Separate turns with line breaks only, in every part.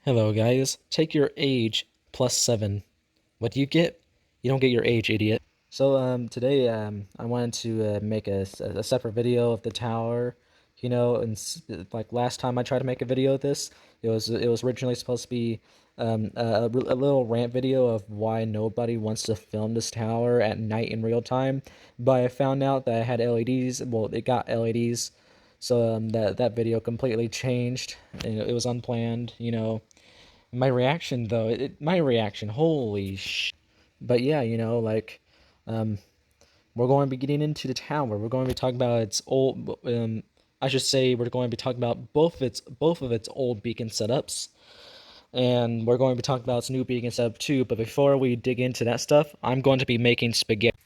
Hello, guys. Take your age plus 7. What do you get? You don't get your age, idiot. So, today, I wanted to make a separate video of the tower. And like last time I tried to make a video of this, it was originally supposed to be a little rant video of why nobody wants to film this tower at night in real time. But I found out that I had LEDs. Well, it got LEDs, so that video completely changed. And it was unplanned. My reaction though, my reaction, holy sh! But yeah, um, we're going to be getting into the tower. We're going to be talking about its old. I should say we're going to be talking about both of its old beacon setups, and we're going to be talking about its new beacon setup too. But before we dig into that stuff, I'm going to be making spaghetti.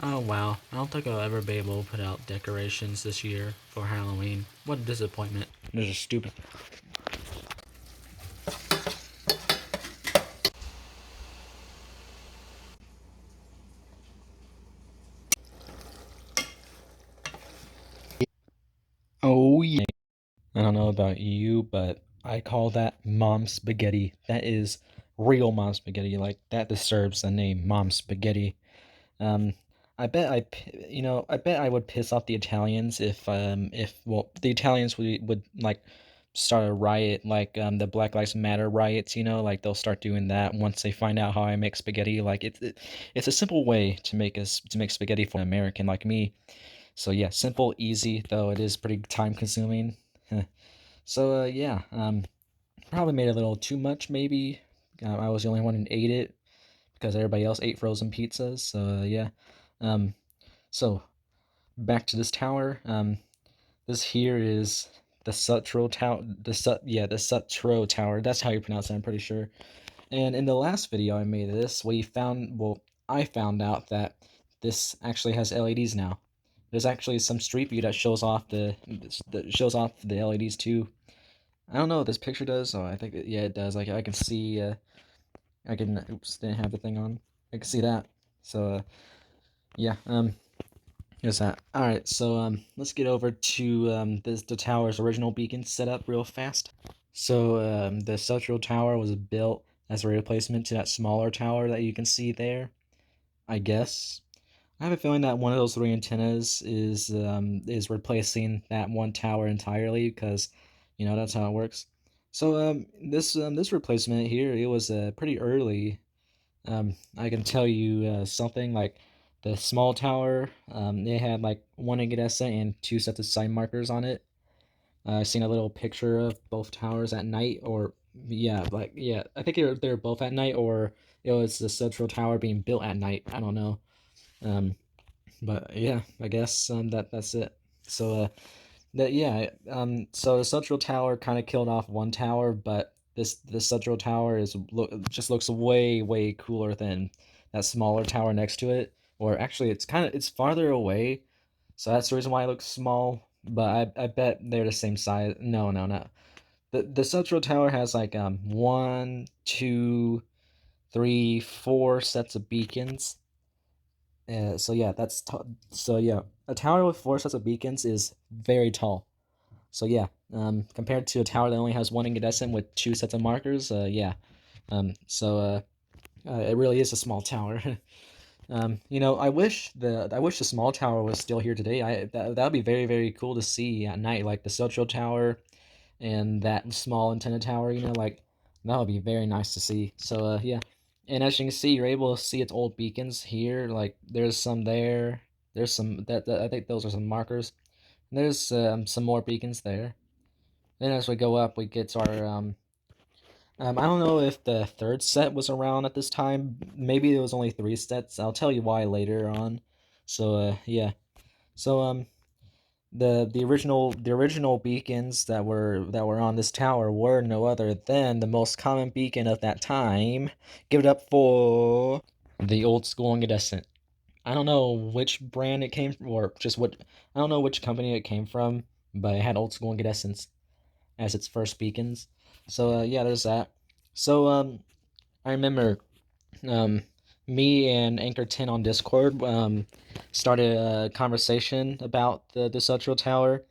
Oh wow, I don't think I'll ever be able to put out decorations this year for Halloween. What a disappointment. This is stupid. Oh yeah. I don't know about you, but I call that mom spaghetti. That is real mom spaghetti. Like that deserves the name mom spaghetti. Um, I bet I would piss off the Italians if well, the Italians would like start a riot like the Black Lives Matter riots. Like they'll start doing that once they find out how I make spaghetti. Like it's a simple way to make spaghetti for an American like me. So yeah, simple, easy, though it is pretty time consuming. So yeah, probably made a little too much maybe. I was the only one who ate it because everybody else ate frozen pizzas. So yeah, um, so back to this tower. This here is the Sutro tower. The Sutro tower. That's how you pronounce it. I'm pretty sure. And in the last video I made of this, I found out that this actually has LEDs now. There's actually some street view that shows off the LEDs too. I don't know what this picture does. Oh, I think yeah, it does. Like I can see. I can. Oops, didn't have the thing on. I can see that. So yeah. Here's that. All right. So let's get over to the tower's original beacon setup real fast. So the Sutro tower was built as a replacement to that smaller tower that you can see there. I guess. I have a feeling that one of those three antennas is replacing that one tower entirely because, that's how it works. So this replacement here, it was pretty early. I can tell you something like the small tower. It had like one incandescent and two sets of sign markers on it. I've seen a little picture of both towers at night, or yeah, I think they're both at night, or it was the central tower being built at night. I don't know. Um, but yeah, I guess that's it. So so the central tower kind of killed off one tower, but this central tower just looks way cooler than that smaller tower next to it. Or actually, it's farther away, so that's the reason why it looks small. But I bet they're the same size. No. The central tower has like one, two, three, four sets of beacons. So yeah, so yeah, a tower with four sets of beacons is very tall. So yeah, compared to a tower that only has one incandescent with two sets of markers, yeah. It really is a small tower. I wish the small tower was still here today. That'd be very cool to see at night, like the Sutro Tower and that small antenna tower. Like that would be very nice to see. So yeah, and as you can see, you're able to see its old beacons here. Like there's some there. There's some that I think those are some markers. There's some more beacons there. Then as we go up, we get to our I don't know if the third set was around at this time. Maybe it was only three sets. I'll tell you why later on. So yeah. So the original beacons that were on this tower were no other than the most common beacon of that time. Give it up for the old school incandescent. I don't know which brand it came from, or just what I don't know which company it came from, but it had old school incandescents as its first beacons. So yeah, there's that. So I remember um me and Anchor 10 on Discord started a conversation about the Sutro Tower,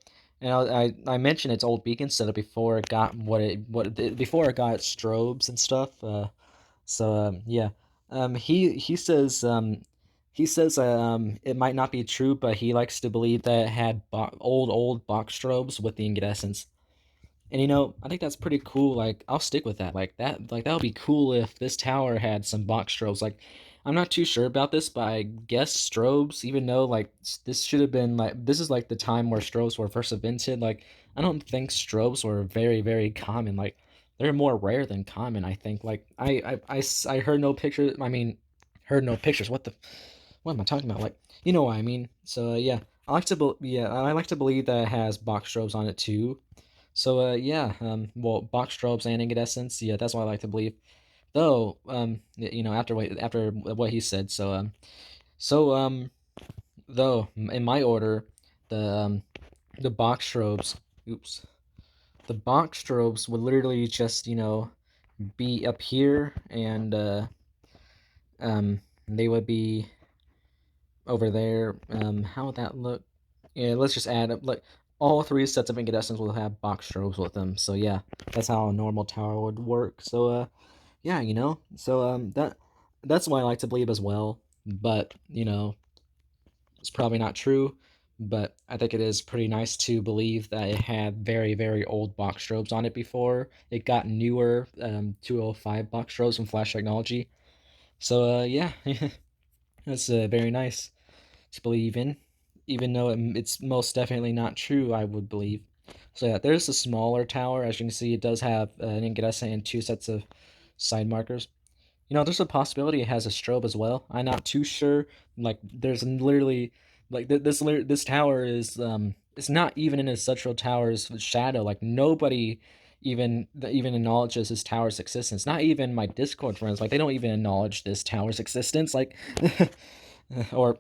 and I mentioned its old beacon setup before it got before it got strobes and stuff. Yeah, he says it might not be true, but he likes to believe that it had old box strobes with the incandescence. And I think that's pretty cool. Like, I'll stick with that. That would be cool if this tower had some box strobes. Like, I'm not too sure about this, but I guess strobes, even though like this should have been like this is like the time where strobes were first invented. Like, I don't think strobes were very common. Like, they're more rare than common. I think. Like, I heard no pictures. I mean, heard no pictures. What am I talking about? Like, you know what I mean. So yeah, I like to believe that it has box strobes on it too. So yeah, well, box strobes and incandescence, yeah, that's what I like to believe. Though, after what he said, so though in my order, the um, the box strobes, oops, the box strobes would literally just be up here, and they would be over there. How would that look? Yeah, let's just add up like all three sets of incandescents will have box strobes with them. So yeah, that's how a normal tower would work. So yeah, that's why I like to believe as well. But it's probably not true. But I think it is pretty nice to believe that it had very old box strobes on it before it got newer 205 box strobes from Flash Technology. So yeah, that's very nice to believe in, even though it's most definitely not true. I would believe. So yeah, there's a smaller tower. As you can see, it does have an incandescent and two sets of side markers. There's a possibility it has a strobe as well. I'm not too sure. Like, there's literally like this tower is it's not even in a Sutro Tower's shadow. Like, nobody even acknowledges this tower's existence. Not even my Discord friends. Like, they don't even acknowledge this tower's existence. Like, or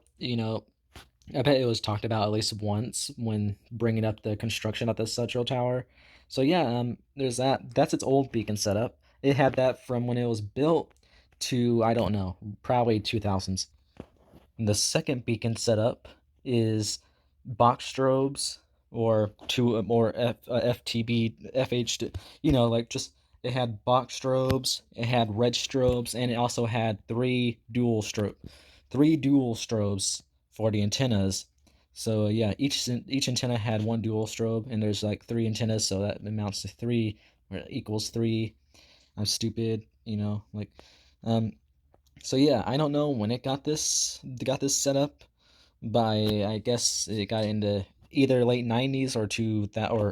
I bet it was talked about at least once when bringing up the construction of the Sutro Tower. So yeah, there's that. That's its old beacon setup. It had that from when it was built to I don't know, probably 2000s. The second beacon setup is box strobes or FTB FH. Like, just it had box strobes, it had red strobes, and it also had three dual strobes for the antennas. So yeah, each antenna had one dual strobe, and there's like three antennas, so that amounts to three, or equals three. I'm stupid, um, so yeah, I don't know when it got this set up, but I guess it got into either late '90s or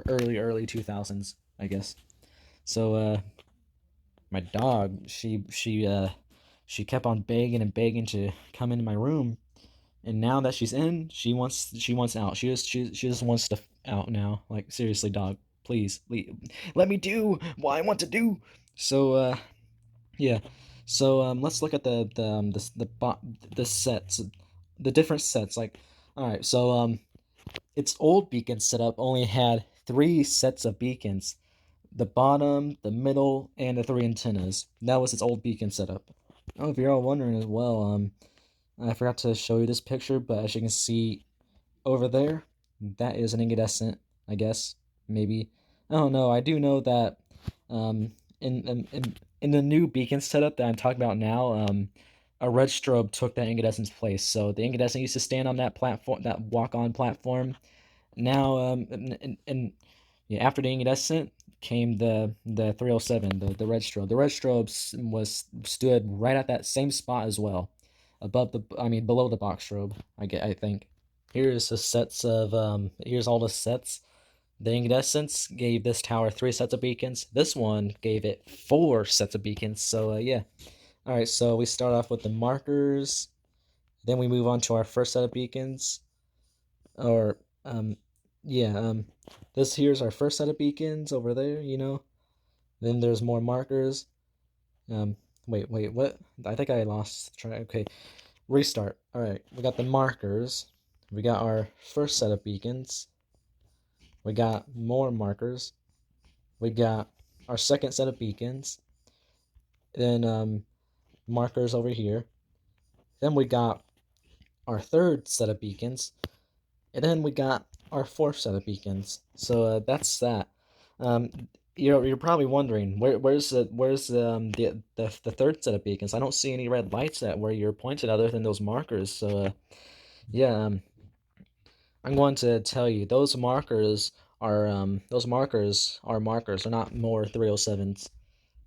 early 2000s, I guess. So my dog, she kept on begging and begging to come into my room, and now that she's in, she wants out. She just wants to out now. Like, seriously, dog, please let me do what I want to do. So yeah. So let's look at the sets, the different sets. Like, all right. So its old beacon setup only had three sets of beacons: the bottom, the middle, and the three antennas. That was its old beacon setup. Oh, if you're all wondering as well, I forgot to show you this picture, but as you can see over there, that is an incandescent, I guess, maybe. I don't know. I do know that um, in the new beacon setup that I'm talking about now, a red strobe took that incandescent's place. So the incandescent used to stand on that platform, that walk-on platform. Now, and yeah, after the incandescent came the 307, the red strobe. The red strobe was stood right at that same spot as well, below the box strobe. I think. Here's all the sets. The incandescents gave this tower three sets of beacons. This one gave it four sets of beacons. So yeah. All right. So we start off with the markers. Then we move on to our first set of beacons. Or yeah. This here's our first set of beacons over there. Then there's more markers. Um, wait. What? I think I lost track. Okay. Restart. All right. We got the markers. We got our first set of beacons. We got more markers. We got our second set of beacons. Then markers over here. Then we got our third set of beacons, and then we got our fourth set of beacons. So that's that. Um, you're probably wondering where's the third set of beacons? I don't see any red lights at where you're pointed other than those markers. So yeah, I'm going to tell you those markers are markers. They're not more 307s.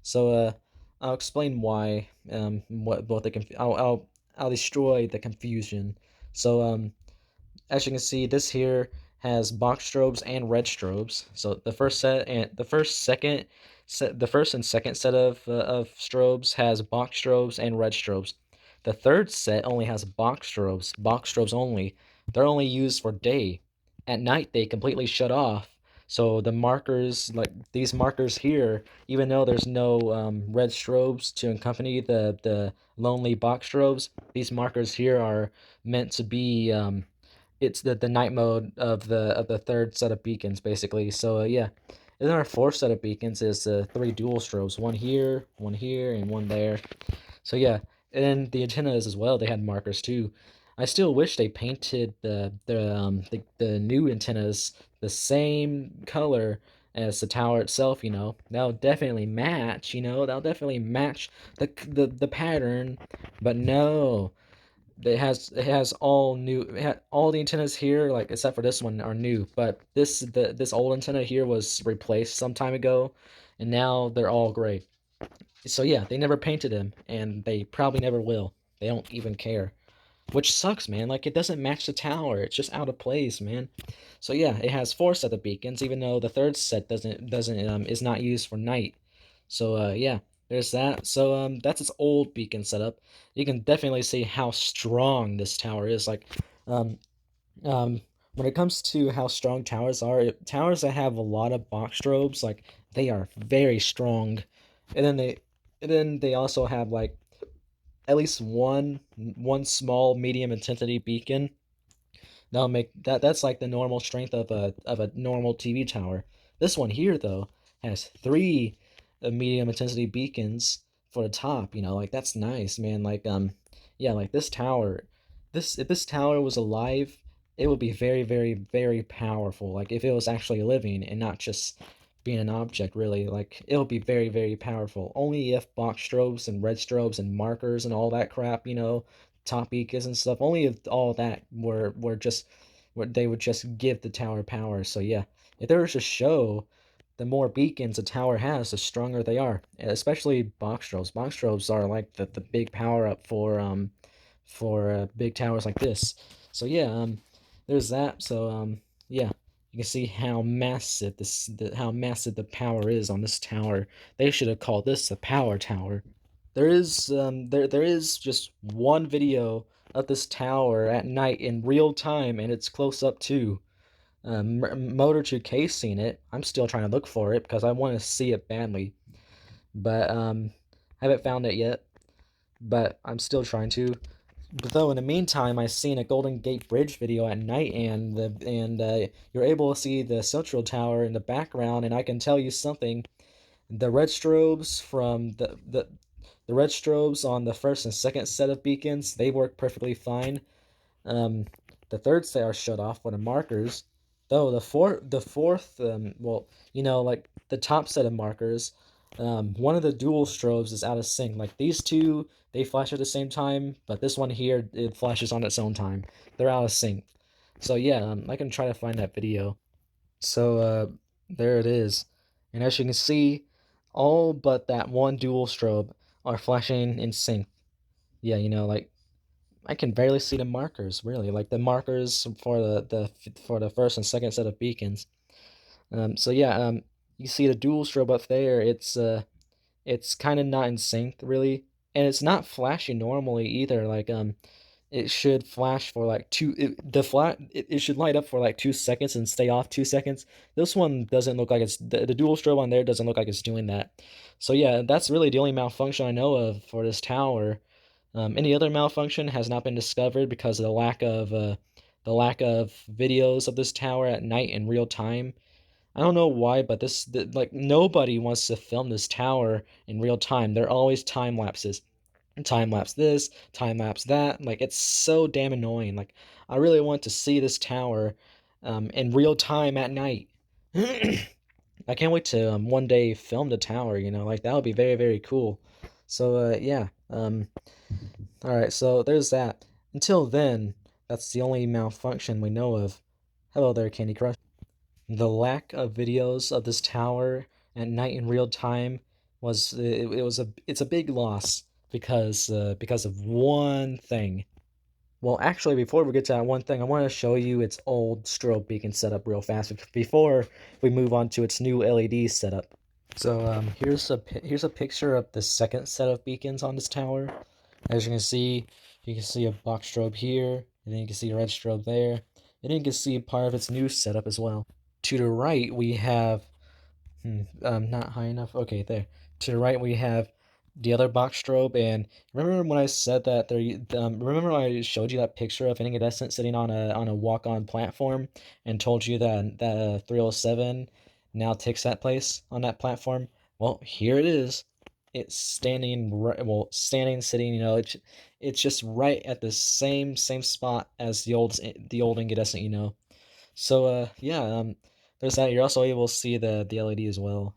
So I'll explain why. What the I'll destroy the confusion. So as you can see, this here has box strobes and red strobes. So the first and second set of strobes has box strobes and red strobes. The third set only has box strobes only. They're only used for day. At night, they completely shut off. So the markers, like these markers here, even though there's no red strobes to accompany the lonely box strobes, these markers here are meant to be it's the night mode of the third set of beacons basically. So yeah, and then our fourth set of beacons is three dual strobes, one here, and one there. So yeah, and then the antennas as well. They had markers too. I still wish they painted the new antennas the same color as the tower itself. That'll definitely match. That'll definitely match the pattern. But no, it has all new. All the antennas here, like except for this one, are new. But this old antenna here was replaced some time ago, and now they're all gray. So yeah, they never painted him, and they probably never will. They don't even care, which sucks, man. Like it doesn't match the tower. It's just out of place, man. So yeah, it has four set of beacons, even though the third set doesn't is not used for night. So yeah, there's that. So that's its old beacon setup. You can definitely see how strong this tower is. Like um um when it comes to how strong towers are, towers that have a lot of box strobes, like they are very strong. And then they also have like at least one small medium intensity beacon. That'll make that's like the normal strength of a normal TV tower. This one here though has three medium intensity beacons for the top. Like that's nice, man. Like yeah, like this tower, this if this tower was alive, it would be very, very, very powerful. Like if it was actually living and not just being an object, really. Like it would be very, very powerful. Only if box strobes and red strobes and markers and all that crap, top beacons and stuff. Only if all that were just where they would just give the tower power. So yeah, if there was a show, the more beacons a tower has, the stronger they are. Especially box strobes. Box strobes are like the big power up for big towers like this. So yeah, there's that. So yeah, you can see how massive the power is on this tower. They should have called this the power tower. There is just one video of this tower at night in real time, and it's close up too. Motor 2K seen it. I'm still trying to look for it because I want to see it badly, but haven't found it yet. But I'm still trying to. But though in the meantime, I seen a Golden Gate Bridge video at night, and you're able to see the Sutro Tower in the background, and I can tell you something. The red strobes from the red strobes on the first and second set of beacons, they work perfectly fine. Um, the third set are shut off for the markers, though the fourth, well, like the top set of markers, one of the dual strobes is out of sync. Like these two, they flash at the same time, but this one here, it flashes on its own time. They're out of sync. So yeah, I can try to find that video. So there it is. And as you can see, all but that one dual strobe are flashing in sync. Yeah, like I can barely see the markers, really. Like the markers for the first and second set of beacons. So yeah, you see the dual strobe up there. It's kind of not in sync, really, and it's not flashing normally either. Like it should flash for like it should light up for like 2 seconds and stay off 2 seconds. This one doesn't look like the dual strobe on there doesn't look like it's doing that. So yeah, that's really the only malfunction I know of for this tower. Any other malfunction has not been discovered because of the lack of videos of this tower at night in real time. I don't know why, but like nobody wants to film this tower in real time. They're always time lapses. time lapse this, time lapse that. Like it's so damn annoying. Like I really want to see this tower in real time at night. I can't wait to one day film the tower, like that would be very, very cool. So yeah. All right, so there's that. Until then, that's the only malfunction we know of. Hello there, Candy Crush. The lack of videos of this tower at night in real time it's a big loss because of one thing. Well, actually, before we get to that one thing, I want to show you its old strobe beacon setup real fast before we move on to its new LED setup. So here's a picture of the second set of beacons on this tower. As you can see a box strobe here, and then you can see a red strobe there, and then you can see part of its new setup as well. To the right, we have not high enough. Okay, there. To the right, we have the other box strobe. And remember when I said that there? Remember when I showed you that picture of incandescent sitting on a walk-on platform, and told you that 307 now takes that place on that platform? Well, here it is. It's standing right. Well, standing, sitting. It's just right at the same spot as the old incandescent. So yeah, there's that. You're also able to see the LED as well.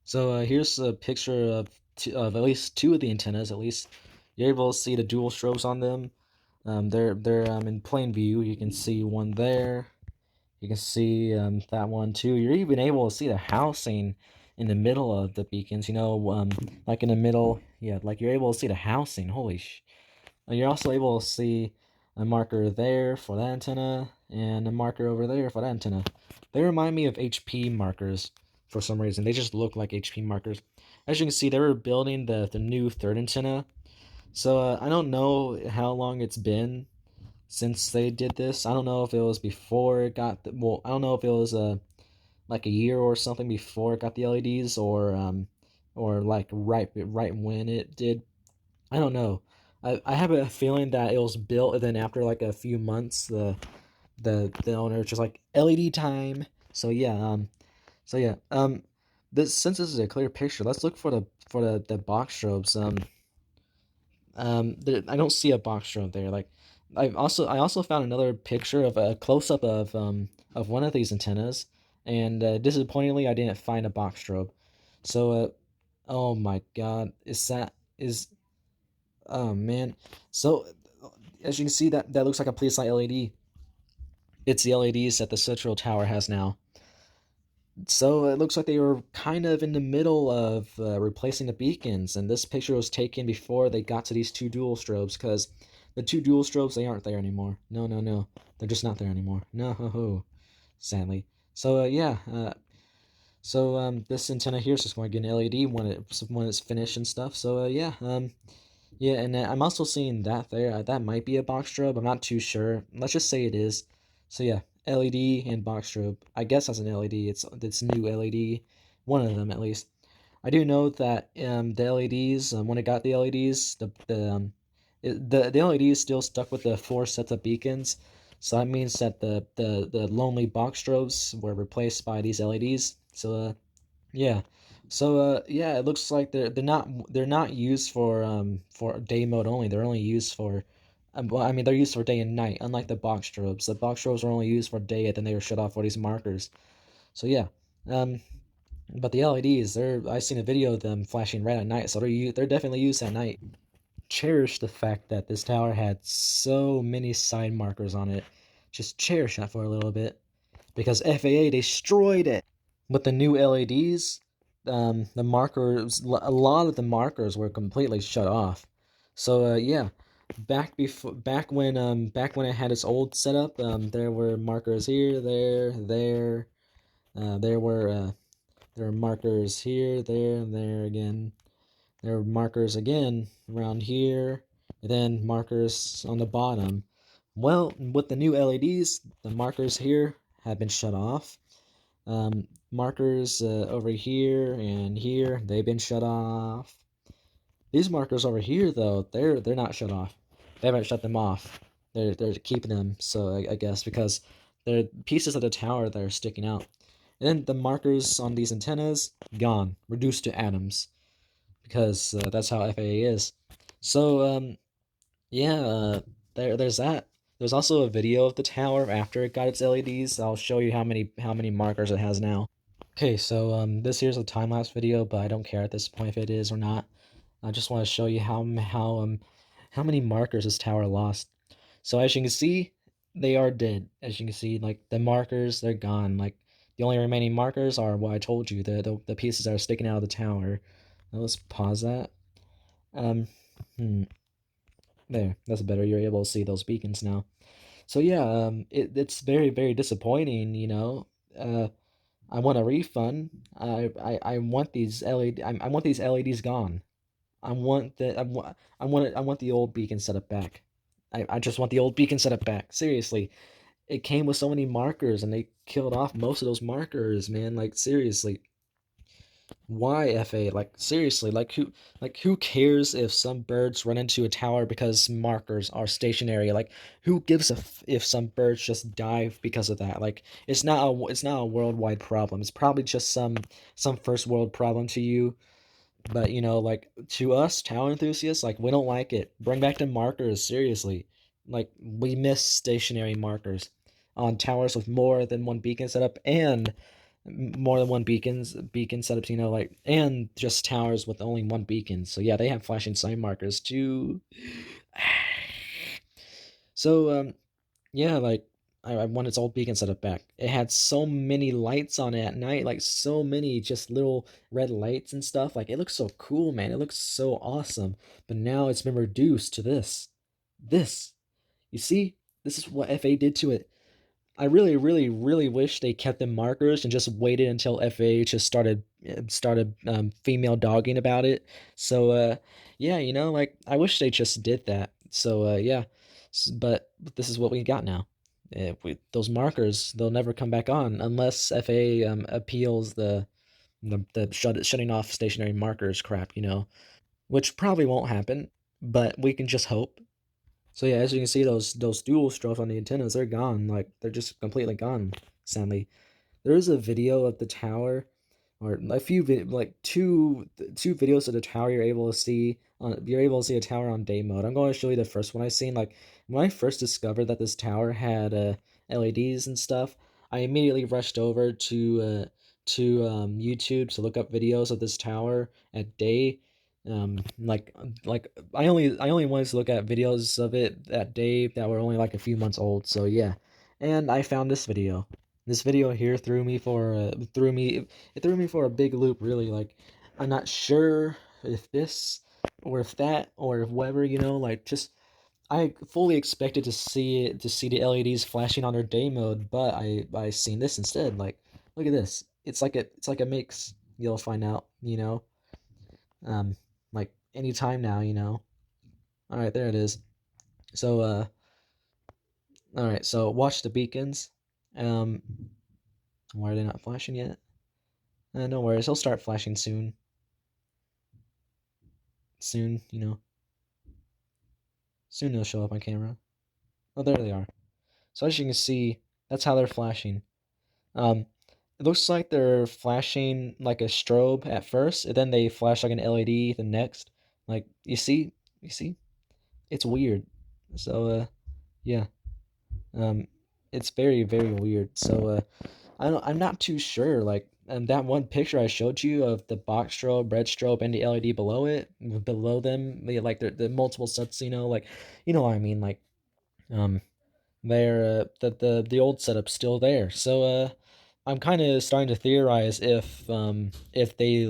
So here's a picture of at least two of the antennas. At least you're able to see the dual strobes on them. They're in plain view. You can see one there. You can see that one too. You're even able to see the housing in the middle of the beacons. Like in the middle. Yeah, like you're able to see the housing. Holy sh! You're also able to see a marker there for that antenna and a marker over there for that antenna. They remind me of HP markers for some reason. They just look like HP markers. As you can see, they were building the new third antenna. So I don't know how long it's been since they did this. I don't know if it was before it got well, I don't know if it was like a year or something before it got the LEDs, or like right when it did. I don't know. I have a feeling that it was built, and then after like a few months, the owner was just like LED time. So yeah, this since this is a clear picture, let's look for the box strobes. I don't see a box strobe there. Like, I also found another picture of a close up of one of these antennas, and disappointingly, I didn't find a box strobe. So oh my God, is oh man. So as you can see, that looks like a police light LED. It's the LEDs that the Sutro tower has now. So it looks like they were kind of in the middle of replacing the beacons, and this picture was taken before they got to these two dual strobes, because the two dual strobes, they aren't there anymore. No, no, no. They're just not there anymore. No, sadly. So yeah, this antenna here is just going to get an LED when it's finished and stuff. So yeah, yeah, and I'm also seeing that there. That might be a box strobe. I'm not too sure. Let's just say it is. So yeah, LED and box strobe. I guess that's an LED. It's new LED, one of them at least. I do know that the LEDs, when it got the LEDs, the LED is still stuck with the four sets of beacons. So that means that the lonely box strobes were replaced by these LEDs. So yeah. So yeah, it looks like they're not used for day mode only. They're only used for well, I mean they're used for day and night, unlike the box strobes. The box strobes are only used for day, and then they were shut off for these markers. So yeah. Um but the LEDs, I've seen a video of them flashing red at night, so they're definitely used at night. Cherish the fact that this tower had so many side markers on it. Just cherish that for a little bit, because FAA destroyed it. With the new LEDs, the markers, a lot of the markers were completely shut off. So yeah, back when it had its old setup, there were markers here, there. There were markers here, there, and there again. There were markers again around here, and then markers on the bottom. Well, with the new LEDs, the markers here have been shut off. Markers over here and here, they've been shut off. These markers over here, though, they're not shut off. They haven't shut them off. They're keeping them, so I guess, because they're pieces of the tower that are sticking out. And then the markers on these antennas, gone, reduced to atoms, because that's how FAA is. So yeah, there's that. There's also a video of the tower after it got its LEDs. I'll show you how many markers it has now. Okay, so this here's a time lapse video, but I don't care at this point if it is or not. I just want to show you how many markers this tower lost. So as you can see, they are dead. As you can see, like the markers, they're gone. Like the only remaining markers are what I told you, the pieces that are sticking out of the tower. Now let's pause that. Um, hmm, there, that's better. You're able to see those beacons now. So yeah, it's very very disappointing. Uh, I want a refund. I want these LED. I want these LEDs gone. I want the old beacon setup back. I just want the old beacon setup back. Seriously, it came with so many markers, and they killed off most of those markers, man. Like seriously, why FA? Like seriously, like who cares if some birds run into a tower because markers are stationary? Like who gives a if some birds just die because of that? Like it's not a worldwide problem. It's probably just some first world problem to you, but like to us tower enthusiasts, like we don't like it. Bring back the markers, seriously. Like we miss stationary markers on towers with more than one beacon setup and more than one beacon setups, like and just towers with only one beacon. So yeah, they have flashing sign markers too. So yeah, like I want its old beacon setup back. It had so many lights on it at night, like so many just little red lights and stuff. Like it looks so cool, man. It looks so awesome. But now it's been reduced to this. This. You see? This is what FA did to it. I really, really, really wish they kept the markers and just waited until FA just started female dogging about it. So yeah, like I wish they just did that. So yeah, but this is what we got now. Those markers, they'll never come back on unless FA appeals the shutting off stationary markers crap, which probably won't happen, but we can just hope. So yeah, as you can see, those dual strobes on the antennas, they're gone. Like they're just completely gone. Sadly, there is a video of the tower, or a few like two videos of the tower you're able to see. You're able to see a tower on day mode. I'm going to show you the first one I seen. Like when I first discovered that this tower had LEDs and stuff, I immediately rushed over to YouTube to look up videos of this tower at day. Like I only wanted to look at videos of it that day that were only like a few months old. So yeah, and I found this video. This video here threw me for a big loop. Really, like I'm not sure if this or if that or if whatever. Like just I fully expected to see the LEDs flashing on their day mode, but I seen this instead. Like look at this. It's like a mix. You'll find out. Um, like anytime now. All right, there it is. So all right. So watch the beacons. Um, why are they not flashing yet? No worries. He'll start flashing soon. Soon, soon they'll show up on camera. Oh, there they are. So as you can see, that's how they're flashing. Um, it looks like they're flashing like a strobe at first, and then they flash like an LED the next. Like you see, it's weird. So yeah, um, it's very very weird. So I'm not too sure. Like, that one picture I showed you of the box strobe, red strobe, and the LED below it, below them, like the multiple sets. Like, you know what I mean. Like, um, they're the old setup's still there. So I'm kind of starting to theorize if they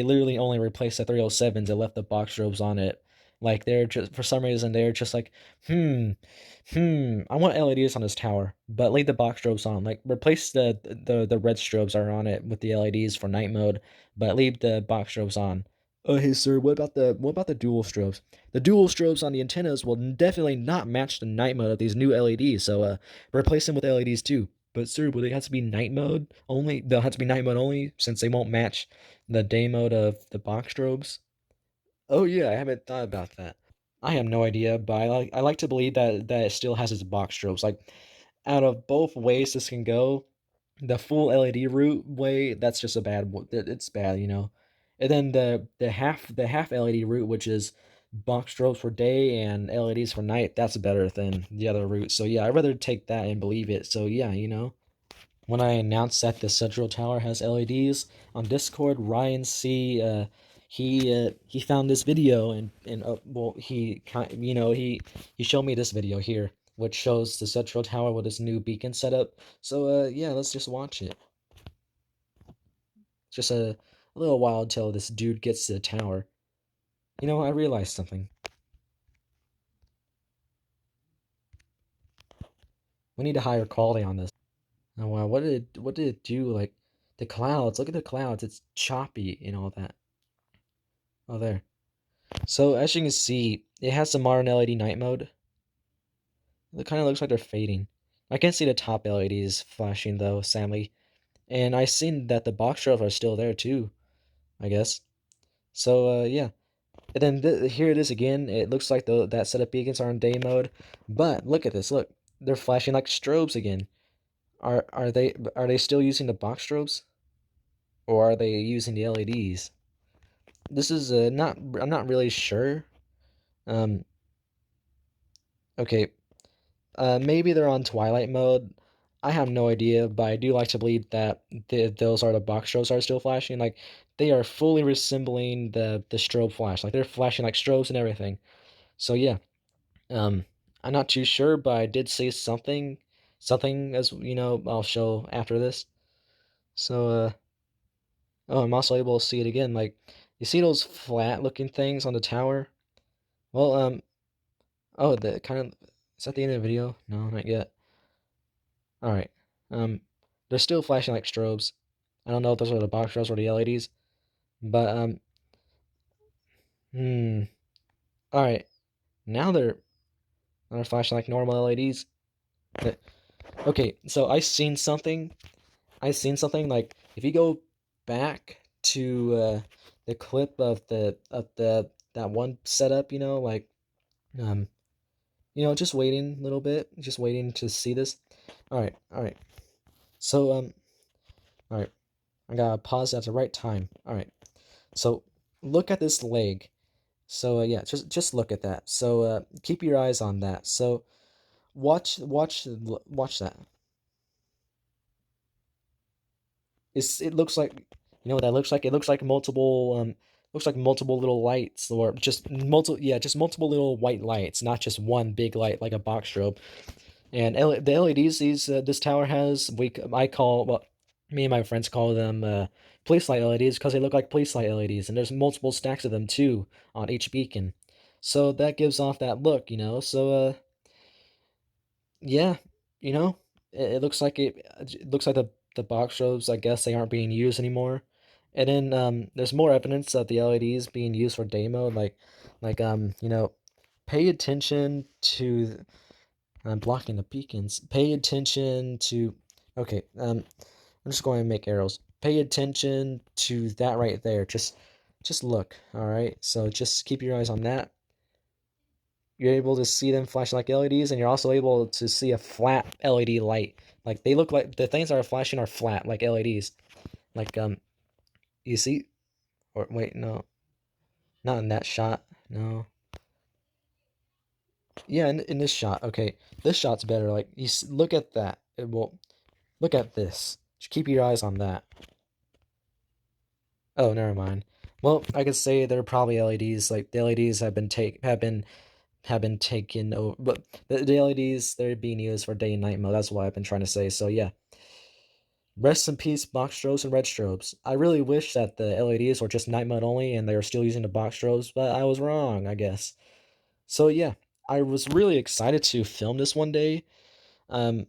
literally only replaced the 307s and left the box strobes on it. Like they're just for some reason they're just like, I want LEDs on this tower, but leave the box strobes on. Like replace the red strobes are on it with the LEDs for night mode, but leave the box strobes on. Oh hey sir, what about the dual strobes? The dual strobes on the antennas will definitely not match the night mode of these new LEDs, so replace them with LEDs too. But sir, will they have to be night mode only? They'll have to be night mode only since they won't match the day mode of the box strobes. Oh yeah, I haven't thought about that. I have no idea, but I like to believe that it still has its box strobes. Like out of both ways this can go, the full LED route way, that's just a bad. It's bad. And then the half LED route, which is box strobes for day and LEDs for night, that's better than the other route. So yeah, I'd rather take that and believe it. So yeah, when I announced that the Sutro Tower has LEDs on Discord, Ryan C. He found this video and well he showed me this video here, which shows the Sutro Tower with this new beacon setup. So yeah, let's just watch it. It's just a little while until this dude gets to the tower. I realized something. We need to higher quality on this. Oh wow, what did it do? Like the clouds, look at the clouds. It's choppy and all that. Oh there. So as you can see, it has the modern LED night mode. It kind of looks like they're fading. I can see the top LEDs flashing though, sadly. And I seen that the box shelves are still there too, I guess. So yeah. And then here it is again. It looks like that set of beacons are in day mode. But look at this. Look, they're flashing like strobes again. Are they still using the box strobes, or are they using the LEDs? This is not. I'm not really sure. Um. Okay. Maybe they're on Twilight mode. I have no idea, but I do like to believe that those are the box strobes are still flashing. Like they are fully resembling the strobe flash. Like they're flashing like strobes and everything. So yeah, um, I'm not too sure, but I did say something as I'll show after this. So oh, I'm also able to see it again. Like you see those flat looking things on the tower. Well, oh, the kind of is that the end of the video? No, not yet. All right. Um, they're still flashing like strobes. I don't know if those are the box strobes or the LEDs, but hmm. All right. Now they're flashing like normal LEDs. Okay, so I seen something like if you go back to the clip of the that one setup, like um, just waiting a little bit, just waiting to see this. All right. So all right. I gotta pause at the right time. All right. So look at this leg. So yeah, just look at that. So keep your eyes on that. So watch that. It looks like what that looks like? It looks like multiple little lights or just multiple little white lights, not just one big light like a box strobe. And the LEDs this tower has, I call, well, me and my friends call them police light LEDs because they look like police light LEDs, and there's multiple stacks of them too on each beacon. So that gives off that look. So yeah, you know, it looks like it looks like the box strobes, I guess they aren't being used anymore. And then there's more evidence of the LEDs being used for day mode, like pay attention to I'm blocking the beacons. Pay attention to okay, I'm just going to make arrows. Pay attention to that right there. Just look, all right? So just keep your eyes on that. You're able to see them flashing like LEDs, and you're also able to see a flat LED light. Like they look like the things that are flashing are flat, like LEDs. Like you see, or wait, no, not in that shot. No, yeah, in this shot. Okay, this shot's better. Like look at that. Look at this. Just keep your eyes on that. Oh, never mind. Well, I could say they're probably LEDs. Like the LEDs have been taken over, but the LEDs they're being used for day and night mode. That's what I've been trying to say. So yeah, rest in peace, box strobes and red strobes. I really wish that the LEDs were just night mode only and they were still using the box strobes, but I was wrong, I guess. So yeah, I was really excited to film this one day. Um,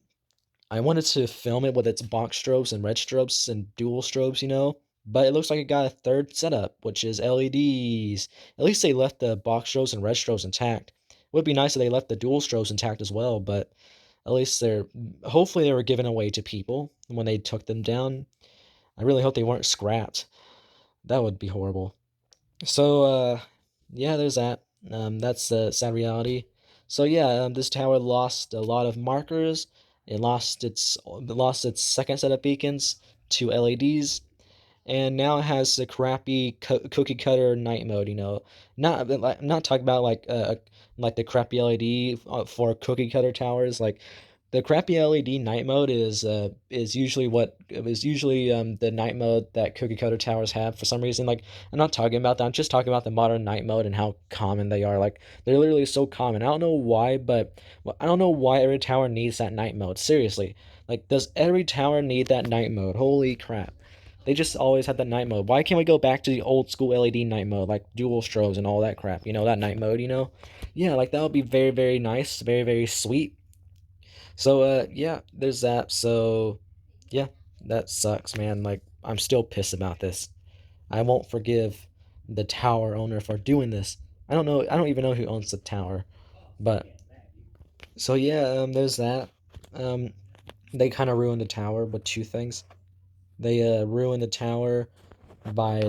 I wanted to film it with its box strobes and red strobes and dual strobes. But it looks like it got a third setup, which is LEDs. At least they left the box strobes and red strobes intact. It would be nice if they left the dual strobes intact as well, but at least hopefully they were given away to people when they took them down. I really hope they weren't scrapped. That would be horrible. So yeah, there's that. That's the sad reality. So yeah, this tower lost a lot of markers. It lost its second set of beacons to LEDs, and now it has the crappy cookie cutter night mode. Not talking about like the crappy LED for cookie cutter towers. Like the crappy LED night mode is usually the night mode that cookie cutter towers have for some reason. Like I'm not talking about that. I'm just talking about the modern night mode and how common they are. Like they're literally so common. I don't know why, but I don't know why every tower needs that night mode. Seriously, like does every tower need that night mode? Holy crap! They just always had that night mode. Why can't we go back to the old school LED night mode, like dual strobes and all that crap? That night mode. Yeah, like that would be very very nice, very very sweet. So yeah, there's that. So yeah, that sucks, man. Like I'm still pissed about this. I won't forgive the tower owner for doing this. I don't know. I don't even know who owns the tower. But so yeah, there's that. Um, they kind of ruined the tower with two things. They ruined the tower by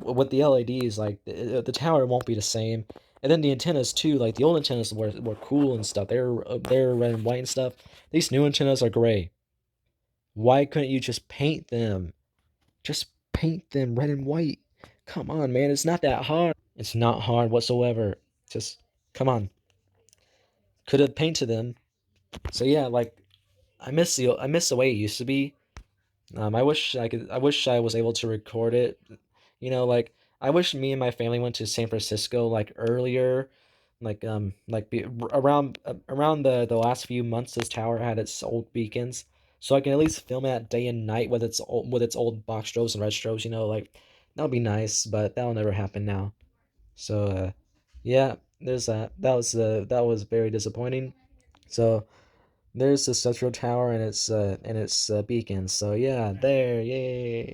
with the LEDs. Like the tower won't be the same. And then the antennas too. Like the old antennas were cool and stuff. They're red and white and stuff. These new antennas are gray. Why couldn't you just paint them? Just paint them red and white. Come on, man. It's not that hard. It's not hard whatsoever. Just come on. Could have painted them. So yeah, like I miss the way it used to be. I wish I was able to record it. Like I wish me and my family went to San Francisco like earlier, around the last few months this tower had its old beacons, so I can at least film it day and night with its old box strobes and red strobes. Like that would be nice, but that'll never happen now. So yeah, there's that. That was very disappointing. So there's the Sutro Tower and its beacons. So yeah, there, yay.